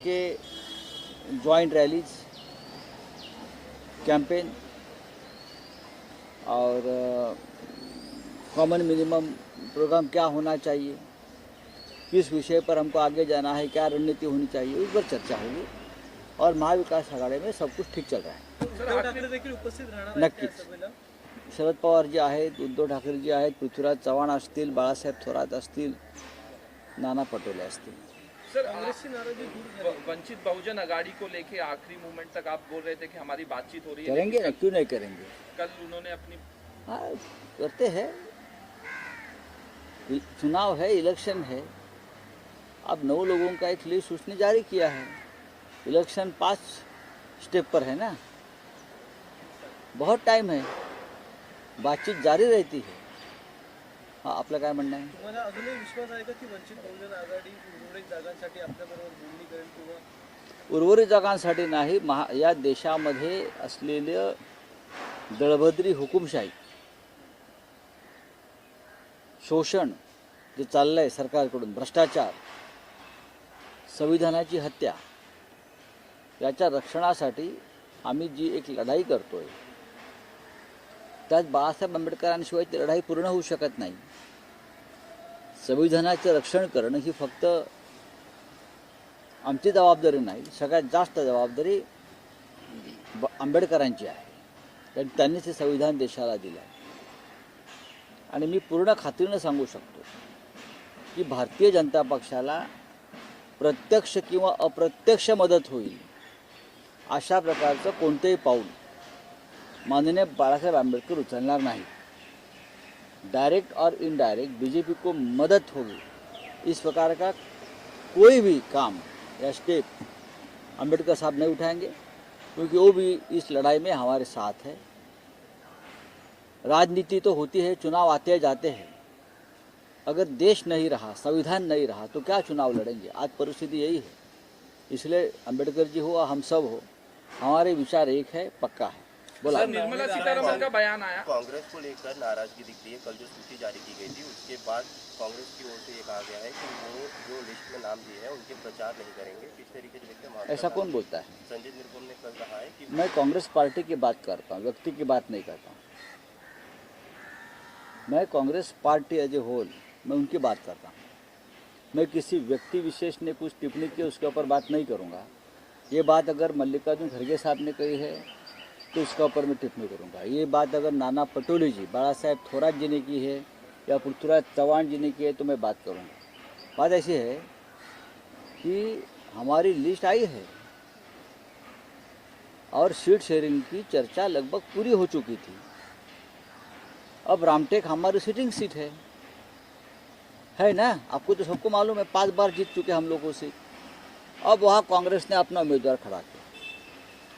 के joint rallies, campaign और common minimum programme क्या होना चाहिए, किस विषय पर हमको आगे जाना है, क्या रणनीति होनी चाहिए, उस पर चर्चा होगी। और महाविकास आघाडी में सब कुछ ठीक चल रहा है। उद्धव ठाकरे देखील उपस्थित राहणार आहेत नक्कीच. त्या सभेला? शरद पवार जी आहेत, उद्धव ठाकरे जी आहेत, पृथ्वीराज चव्हाण असतील, बाळासाहेब थोरात असतील, नाना पटोले असतील. सर, कांग्रेस की नाराजगी दूर झाली. वंचित बहुजन अघाड़ी को लेके आखिरी मोमेंट तक आप बोल रहे थे कि हमारी बातचीत हो रही है, करेंगे ना, क्यों नहीं करेंगे। कल उन्होंने अपनी हाँ, करते हैं। चुनाव है, इलेक्शन है। अब 9 लोगों का एक लिस्ट उसने जारी किया है। इलेक्शन 5 स्टेप पर है ना, बहुत टाइम है, बातचीत जारी रहती है। हाँ, आपलं काय म्हणणं आहे? तुम्हाला अजूनही विश्वास आहे का की वंचित बहुजन आघाडी उर्वरित जागांसाठी आपल्याबरोबर बोलणी करेल किंवा उर्वरित जागांसाठी नाही, या देशामध्ये असलेलं दळभद्री हुकुमशाही, शोषण जे चाललंय सरकारकडून, भ्रष्टाचार, संविधानाची हत्या, याच्या रक्षणासाठी आम्ही जी एक लढाई करतोय, त्यात बाळासाहेब आंबेडकरांशिवाय ती लढाई पूर्ण होऊ शकत नाही. संविधानाचं रक्षण करणं ही फक्त आमची जबाबदारी नाही, सगळ्यात जास्त जबाबदारी आंबेडकरांची आहे. त्यांनीच हे संविधान देशाला दिलं आहे. आणि मी पूर्ण खात्रीनं सांगू शकतो की भारतीय जनता पक्षाला प्रत्यक्ष किंवा अप्रत्यक्ष मदत होईल अशा प्रकारचं कोणतेही पाऊल माननीय बाळासाहेब आंबेडकर उचलणार नहीं. डायरेक्ट और इनडायरेक्ट बीजेपी को मदद होगी, इस प्रकार का कोई भी काम या स्टेप आंबेडकर साहब नहीं उठाएंगे, क्योंकि वो भी इस लड़ाई में हमारे साथ है. राजनीति तो होती है, चुनाव आते जाते हैं. अगर देश नहीं रहा, संविधान नहीं रहा, तो क्या चुनाव लड़ेंगे? आज परिस्थिति यही है. इसलिए अम्बेडकर जी हो, हम सब हो, हमारे विचार एक है, पक्का है. बोला. सर, निर्मला सीतारमण का बयान आया, कांग्रेस को लेकर नाराजगी दिख रही है. कल जो सूची जारी की गई थी उसके बाद कांग्रेस की ओर से ये कहा गया है कि वो जो लिस्ट में नाम दिए हैं उनके प्रचार नहीं करेंगे. किस तरीके से देखते हैं? ऐसा कौन बोलता है? संजय निरुपम ने कल कहा है कि मैं कांग्रेस पार्टी की बात करता हूँ, व्यक्ति की बात नहीं करता हूँ. मैं Congress party as a whole, मैं उनकी बात करता हूँ. मैं किसी व्यक्ति विशेष ने कुछ टिप्पणी की उसके ऊपर बात नहीं करूँगा. ये बात अगर मल्लिकार्जुन खड़गे साहब ने कही है तो उसके ऊपर मैं टिप्पणी करूँगा. ये बात अगर नाना पटोले जी, बाळासाहेब थोरात जी ने की है या पृथ्वीराज चव्हाण जी ने की है तो मैं बात करूँगा. बात ऐसी है कि हमारी लिस्ट आई है और सीट शेयरिंग की चर्चा लगभग पूरी हो चुकी थी. अब रामटेक हमारी सिटिंग सीट है ना, आपको तो सबको मालूम है, 5 बार जीत चुके हम लोगों से. अब वहाँ कांग्रेस ने अपना उम्मीदवार खड़ा किया,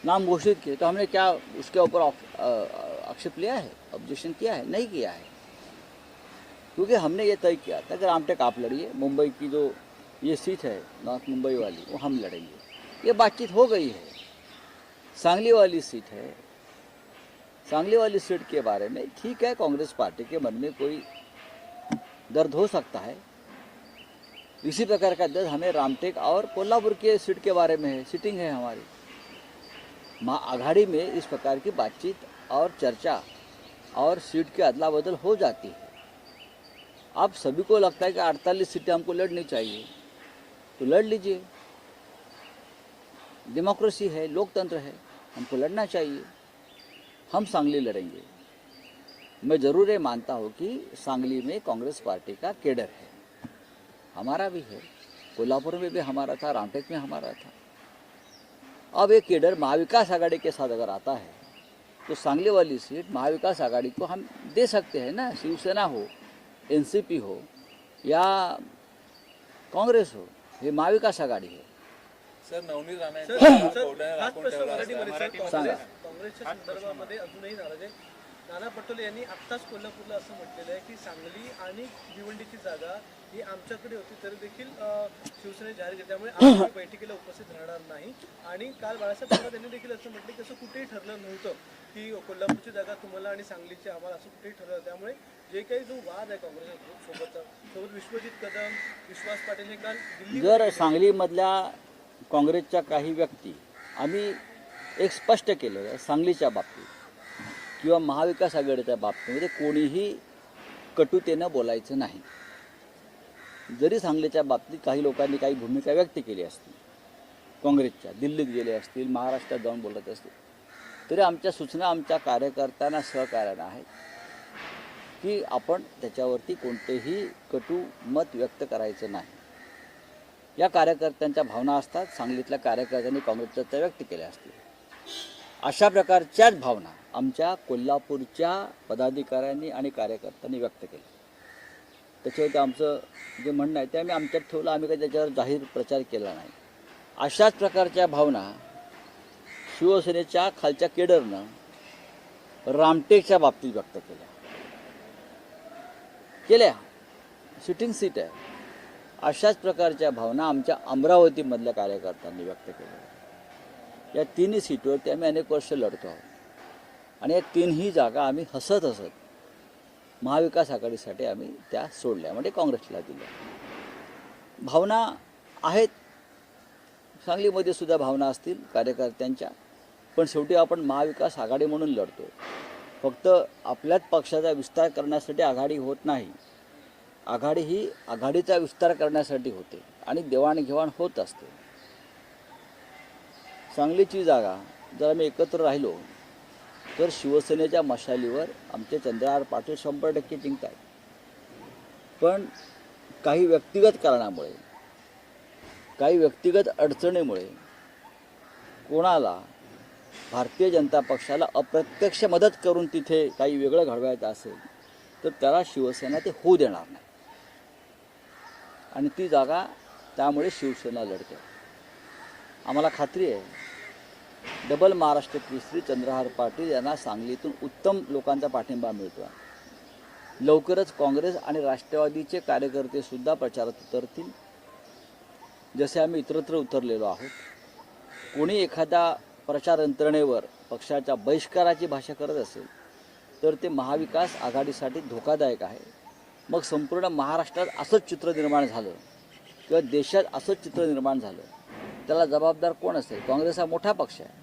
नाम घोषित किए, तो हमने क्या उसके ऊपर आक्षेप लिया है, ऑब्जेक्शन किया है? नहीं किया है, क्योंकि हमने ये तय किया था कि रामटेक आप लड़िए, मुंबई की जो ये सीट है नॉर्थ मुंबई वाली, वो हम लड़ेंगे. ये बातचीत हो गई है. सांगली वाली सीट है, सांगली वाली सीट के बारे में ठीक है, कांग्रेस पार्टी के मन में कोई दर्द हो सकता है. इसी प्रकार का दर्द हमें रामटेक और कोल्हापुर के सीट के बारे में है, सिटिंग है हमारी. आघाड़ी में इस प्रकार की बातचीत और चर्चा और सीट की अदला बदल हो जाती है. अब सभी को लगता है कि 48 सीटें हमको लड़नी चाहिए, तो लड़ लीजिए. डेमोक्रेसी है, लोकतंत्र है, हमको लड़ना चाहिए. हम सांगली लड़ेंगे. मैं ज़रूर ये मानता हूँ कि सांगली में कांग्रेस पार्टी का केडर है, हमारा भी है, कोल्हापुर में भी हमारा था, रामटेक में हमारा था. अब एक केडर महाविकास आघाड़ी के साथ अगर आता है तो सांगली वाली सीट महाविकास आघाड़ी को हम दे सकते हैं ना. शिवसेना हो, एनसीपी हो या कांग्रेस हो, ये महाविकास आघाड़ी है. सर, नवनीत राणे काँग्रेसच्या संदर्भामध्ये अजूनही नाराज आहे. नाना पटोले यांनी आत्ताच कोल्हापूरला असं म्हटलेलं आहे की सांगली आणि भिवंडीची जागा ही आमच्याकडे होती तरी देखील शिवसेने जाहीर केली, त्यामुळे आम्ही बैठकीला उपस्थित राहणार नाही. आणि काल बाळासाहेब थोरात यांनी देखील असं म्हटलं की असं कुठेही ठरलं नव्हतं की कोल्हापूरची जागा तुम्हाला आणि सांगलीची आम्हाला, असं कुठेही ठरलं. त्यामुळे जे काही जो वाद आहे काँग्रेस सोबत विश्वजित कदम, विश्वास पाटील हे काल दिल्ली जर सांगलीमधल्या काँग्रेसच्या काही व्यक्ती आम्ही एक स्पष्ट केलेलं आहे, सांगलीच्या बाबतीत किंवा महाविकास आघाडीच्या बाबतीमध्ये कोणीही कटुतेनं बोलायचं नाही. जरी सांगलीच्या बाबतीत काही लोकांनी काही भूमिका व्यक्त केली असतील, काँग्रेसच्या दिल्लीत गेले असतील, महाराष्ट्रात जाऊन बोलत असतील, तरी आमच्या सूचना आमच्या कार्यकर्त्यांना सहकार्यानं आहेत की आपण त्याच्यावरती कोणतेही कटू मत व्यक्त करायचं नाही. या कार्यकर्त्यांच्या भावना असतात, सांगलीतल्या कार्यकर्त्यांनी काँग्रेसच्या त्या व्यक्त केल्या असतील. अशा प्रकारच्याच भावना आमच्या कोल्हापूरच्या पदाधिकाऱ्यांनी आणि कार्यकर्त्यांनी व्यक्त केल्या. त्याच्यावरती आमचं जे म्हणणं आहे ते आम्ही आमच्यात ठेवलं, आम्ही काही त्याच्यावर जाहीर प्रचार केला नाही. अशाच प्रकारच्या भावना शिवसेनेच्या खालच्या केडरनं रामटेकच्या बाबतीत व्यक्त केल्या. सिटिंग सीट आहे. अशाच प्रकारच्या भावना आमच्या अमरावतीमधल्या कार्यकर्त्यांनी व्यक्त केल्या. या तिन्ही सीटवरती आम्ही अनेक वर्ष लढतो आहोत आणि या तीनही जागा आम्ही हसत महाविकास आघाडीसाठी आम्ही त्या सोडल्या, म्हणजे काँग्रेसला दिल्या. भावना आहेत, सांगलीमध्ये सुद्धा भावना असतील कार्यकर्त्यांच्या, पण शेवटी आपण महाविकास आघाडी म्हणून लढतो. फक्त आपल्याच पक्षाचा विस्तार करण्यासाठी आघाडी होत नाही. आघाडी ही आघाडीचा विस्तार करण्यासाठी होते आणि देवाणघेवाण होत असते. सांगलीची जागा जर आम्ही एकत्र राहिलो तर शिवसेनेच्या मशालीवर आमचे चंद्रहार पाटील 100% जिंकतात. पण काही व्यक्तिगत कारणामुळे, काही व्यक्तिगत अडचणीमुळे कोणाला भारतीय जनता पक्षाला अप्रत्यक्ष मदत करून तिथे काही वेगळं घडवायचं असेल तर त्याला शिवसेना ते होऊ देणार नाही आणि ती जागा त्यामुळे शिवसेना लढते. आम्हाला खात्री आहे डबल महाराष्ट्र केसरी चंद्रहार पाटील यांना सांगलीतून उत्तम लोकांचा पाठिंबा मिळतो. लवकरच काँग्रेस आणि राष्ट्रवादीचे कार्यकर्ते सुद्धा प्रचारात उतरतील, जसे आम्ही इतरत्र उतरलेलो आहोत. कोणी एखाद्या प्रचार यंत्रणेवर पक्षाच्या बहिष्काराची भाषा करत असेल तर ते महाविकास आघाडीसाठी धोकादायक आहे. मग संपूर्ण महाराष्ट्रात असंच चित्र निर्माण झालं किंवा देशात असंच चित्र निर्माण झालं, त्याला जबाबदार कोण असेल? काँग्रेस हा मोठा पक्ष आहे.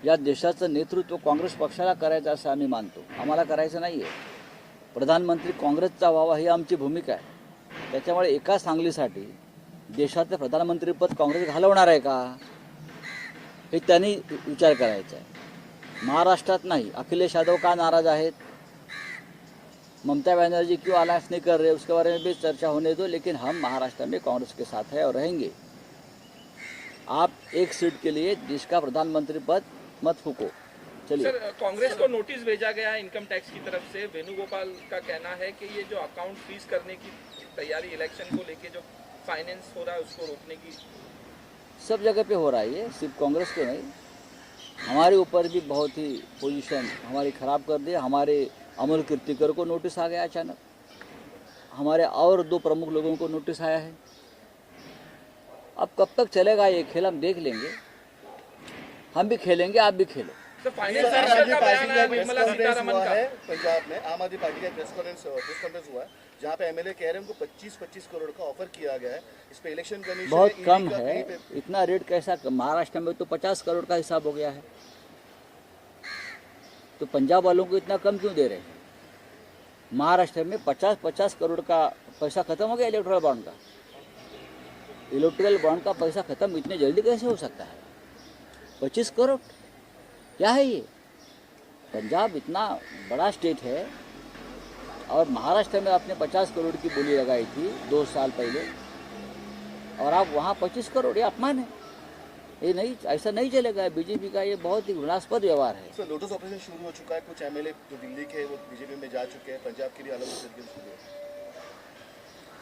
या देशाचं नेतृत्व काँग्रेस पक्षाला करायचं असं आम्ही मानतो. आम्हाला करायचं नाही आहे. प्रधानमंत्री काँग्रेसचा व्हावा ही आमची भूमिका आहे. त्याच्यामुळे एका सांगलीसाठी देशाचं प्रधानमंत्रीपद काँग्रेस घालवणार आहे का, हे त्यांनी विचार करायचा आहे. महाराष्ट्रात नाही. अखिलेश यादव का नाराज आहेत? ममता बनर्जी क्यों अलायंस नहीं कर रहे, उसके बारे में भी चर्चा होने दो, लेकिन हम महाराष्ट्र में कांग्रेस के साथ है और रहेंगे. आप एक सीट के लिए देश का प्रधानमंत्री पद मत फूको. चलिए. सर, कांग्रेस को नोटिस भेजा गया है इनकम टैक्स की तरफ से. वेणुगोपाल का कहना है कि ये जो अकाउंट फ्रीज करने की तैयारी इलेक्शन को लेके जो फाइनेंस हो रहा है उसको रोकने की सब जगह पे हो रहा है. ये सिर्फ कांग्रेस को नहीं, हमारे ऊपर भी बहुत ही पोजीशन हमारी ख़राब कर दी. हमारे अमोल कीर्तिकर को नोटिस आ गया अचानक. हमारे और 2 प्रमुख लोगों को नोटिस आया है. अब कब तक चलेगा ये खेल हम देख लेंगे. हम भी खेलेंगे, आप भी खेलो. तो फाइनेंस मिनिस्टर का बयान आया निर्मला सीतारमण का. पंजाब में आम आदमी पार्टी का प्रेस कॉन्फ्रेंस हुआ है जहाँ पे एमएलए कह रहे हैं उनको 25-25 करोड़ का ऑफर किया गया है. इस पे इलेक्शन कमीशन बहुत कम है. इतना रेट कैसा? महाराष्ट्र में तो 50 करोड़ का हिसाब हो गया है. तो पंजाब वालों को इतना कम क्यों दे रहे हैं? महाराष्ट्र में 50-50 करोड़ का पैसा खत्म हो गया इलेक्ट्रल बॉन्ड का. इलेक्ट्रल बॉन्ड का पैसा खत्म इतने जल्दी कैसे हो सकता है? 25 करोड़ क्या है ये? पंजाब इतना बड़ा स्टेट है और महाराष्ट्र में आपने 50 करोड़ की बोली लगाई थी 2 साल पहले और आप वहाँ 25 करोड़. ये अपमान है. ये नहीं, ऐसा नहीं चलेगा. बीजेपी का ये बहुत ही घृणास्पद व्यवहार है. सर, लोटस ऑपरेशन शुरू हो चुका है. कुछ एमएलए जो दिल्ली के वो बीजेपी में जा चुके हैं. पंजाब के लिए अलग तरीके से शुरू है.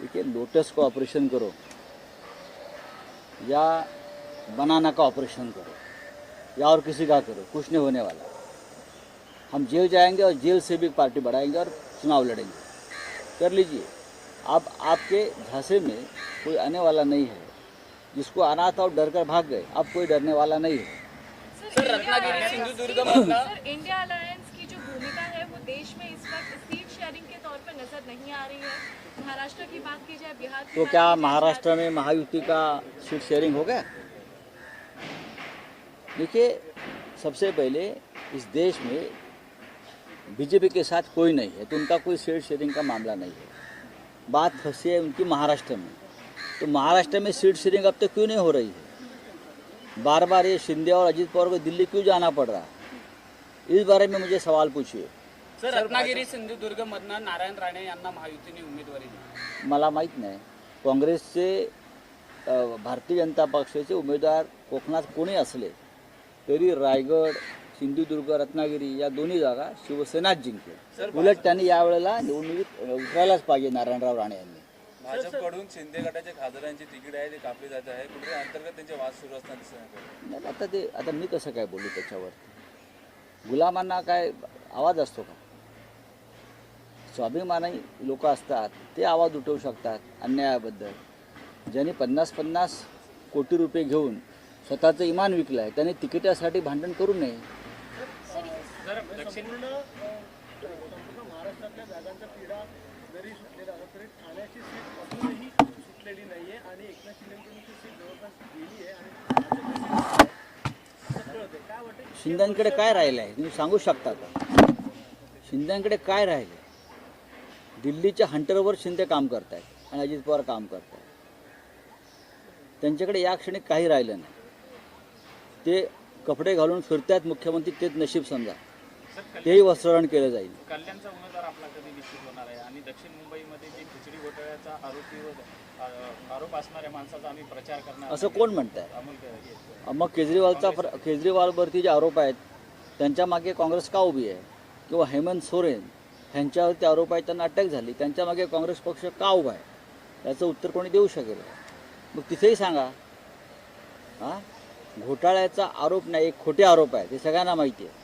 देखिए, लोटस का ऑपरेशन करो या बनाना का ऑपरेशन करो या और किसी का करो, कुछ नहीं होने वाला. हम जेल जाएंगे और जेल से भी पार्टी बढ़ाएंगे और चुनाव लड़ेंगे. कर लीजिए. अब आपके झांसे में कोई आने वाला नहीं है. जिसको आना था और डर कर भाग गए. अब कोई डरने वाला नहीं है. Sir, Ratnagiri Sindhudurg sir, India alliance की जो भूमिका है वो देश में इस वक्त सीट शेयरिंग के तौर पर नजर नहीं आ रही है. महाराष्ट्र की बात की जाए, बिहार की तो बात क्या की जाए, महाराष्ट्र में महायुति का सीट शेयरिंग हो गया? देखिए, सबसे पहले इस देश में बीजेपी के साथ कोई नहीं है, तो उनका कोई सीट शेयरिंग का मामला नहीं है। बात फंसी है उनकी महाराष्ट्र में, तो महाराष्ट्र में सीट शेयरिंग अब तक क्यों नहीं हो रही है? बार बार ये शिंदे और अजित पवार को दिल्ली क्यों जाना पड़ रहा है? इस बारे में मुझे सवाल पूछिए। सर, रत्नागिरी सिंधुदुर्ग मधनं नारायण राणे यांना महायुतीने उमेदवारी दिली. मला माहीत नाही. काँग्रेसचे भारतीय जनता पक्षाचे उमेदवार कोकणात कोणी असले तरी रायगड, सिंधुदुर्ग, रत्नागिरी या दोन्ही जागा शिवसेनाच जिंकेल. उलट त्यांनी यावेळेला निवडणुकीत उतरायलाच पाहिजे नारायणराव राणे यांनी. भाजपकडून शिंदे गटाच्या खासदारांची तिकीट आहे ते कापली जात आहे. कुठे अंतर्गत त्यांचे वाद सुरू असताना दिसत नाही. आता मी कसं काय बोलू त्याच्यावर? गुलामांना काय आवाज असतो का? स्वाभिमानी लोक असतात ते आवाज उठवू शकतात अन्यायाबद्दल. ज्यांनी 50-50 कोटी रुपये घेऊन स्वतःचं इमान विकलं आहे त्यांनी तिकिटासाठी भांडण करू नये. संपूर्ण महाराष्ट्रातल्या जागांचा पिढा जरी सुटलेला असला तरी ठाण्याची सीट अजूनही सुटलेली नाहीये आणि एकनाथ शिंदेची सीट जवळपास गेली आहे आणि असं कळत आहे. काय वाटतं शिंदेकडे काय राहिलं आहे तुम्ही सांगू शकता का? शिंदेकडे काय राहिलं? दिल्लीच्या हंटरवर शिंदे काम करत आहेत आणि अजित पवार काम करत आहेत. त्यांच्याकडे या क्षणी काही राहिलं नाही. ते कपडे घालून फिरतात मुख्यमंत्री, तेच नशीब समजा. तेही वस्त्रहरण केलं जाईल. कल्याणचा उमेदवार आपला कधी निश्चित होणार आहे आणि दक्षिण मुंबईमध्ये जे खिचडी घोटाळ्याचा आरोप असणाऱ्या माणसाचा आम्ही प्रचार करणार असं कोण म्हणत आहे? मग केजरीवालवरती जे आरोप आहेत त्यांच्या मागे काँग्रेस का उभी आहे? किंवा हेमंत सोरेन ह्यांच्यावरती आरोप आहेत, त्यांना अटक झाली, त्यांच्या मागे काँग्रेस पक्ष का उभा आहे? याचं उत्तर कोणी देऊ शकेल? मग तिथेही सांगा. हां, घोटाळ्याचा आरोप नाही, एक खोटे आरोप आहे, ते सगळ्यांना माहिती आहे.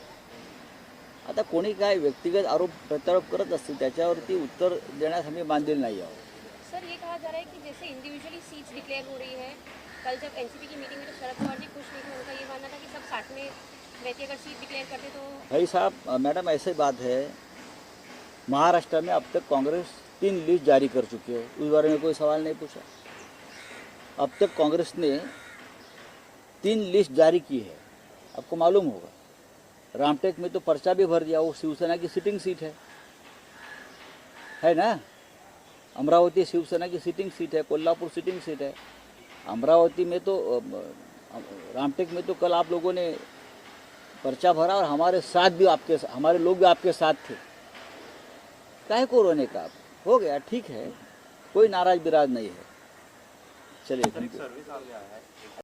आता कोणी काय व्यक्तिगत आरोप प्रत्यारोप करत असतील त्याच्यावरती उत्तर देण्यास आम्ही बांधील नाही आहोत. सर, ये कहा जा रहा है कि जैसे इंडिविजुअली सीट्स डिक्लेयर हो रही है, कल जब एनसीपी की मीटिंग में तो शरद पवार जी खुश नहीं थे, उनका ये मानना था कि सब साथ में व्यक्ति अगर सीट डिक्लेयर करते तो. भाई साहब, मैडम ऐसी बात है, महाराष्ट्र में अब तक कांग्रेस 3 लिस्ट जारी कर चुकी है. उस बारे में कोई सवाल नहीं पूछा. अब तक कांग्रेस ने 3 लिस्ट जारी की है, आपको मालूम होगा. रामटेक में तो पर्चा भी भर दिया, वो शिवसेना की सिटिंग सीट है ना. अमरावती शिवसेना की सिटिंग सीट है, कोल्हापुर सिटिंग सीट है. अमरावती में तो रामटेक में तो कल आप लोगों ने पर्चा भरा और हमारे लोग भी आपके साथ थे. काहे को रोने का? हो गया, ठीक है, कोई नाराज बिराज नहीं है. चलिए, थैंक यू.